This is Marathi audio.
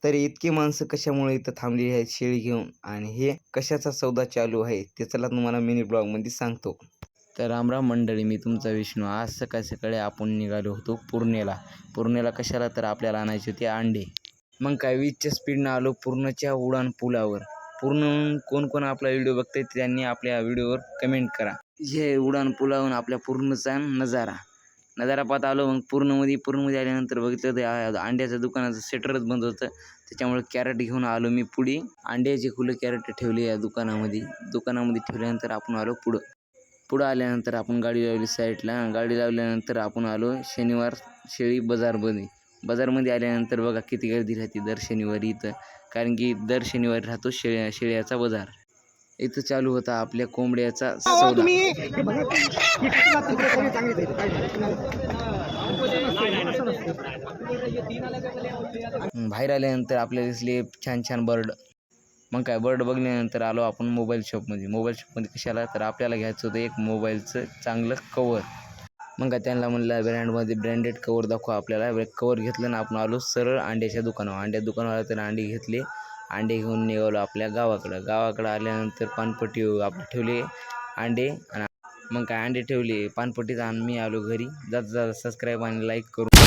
तरी इतकी माणसं कशामुळे इथं थांबलेली आहेत शेळी घेऊन आणि हे कशाचा सौदा चालू आहे ते चला तुम्हाला मिनी ब्लॉगमध्ये सांगतो. तर रामराम मंडळी, मी तुमचा विष्णू. आज सकाळी सकाळी आपण निघालो होतो पूर्णेला कशाला, तर आपल्याला आणायचे होते अंडे. मग काय 20च्या स्पीडनं आलो पूर्णच्या उडान पुलावर. पूर्ण कोण आपला व्हिडिओ बघताय त्यांनी आपल्या व्हिडिओवर कमेंट करा. हे उडान पुलावरून आपल्या पूर्णचा नजारा पाहत आलो. मग पूर्णमध्ये आल्यानंतर बघितलं तर अंड्याच्या दुकानाचं शटरच बंद होतं. त्याच्यामुळे कॅरेट घेऊन आलो मी पुढे. अंड्याचे खुले कॅरेट ठेवले या दुकानामध्ये ठेवल्यानंतर आपण आलो पुढं आल्यानंतर आपण गाडी लावली साईडला. गाडी लावल्यानंतर आपण आलो शनिवार शेळी बाजारमध्ये आल्यानंतर बघा किती गर्दी राहते दर शनिवारी इथं, कारण की दर शनिवारी राहतो शेळ्याचा बाजार. इथं चालू होता आपल्या कोंबड्याचा सौदा. बाहेर आल्यानंतर आपल्याला दिसले छान बर्ड. मग काय बर्ड बघल्यानंतर आलो आपण मोबाईल शॉपमध्ये कशाला, तर आपल्याला घ्यायचं होतं एक मोबाईलचं चांगलं कवर. मग काय त्यांना म्हणलं ब्रँडेड कवर दाखवा आपल्याला. कवर घेतलं ना आपण आलो सरळ अंड्याच्या दुकानावर तर अंडे घेतले. अंडे घेऊन निघालो आपल्या गावाकडं आल्यानंतर पानपट्टी आपले ठेवले अंडे. मग काय अंडे ठेवले पानपट्टीत आणि मी आलो घरी. जाता सबस्क्राईब आणि लाईक करू.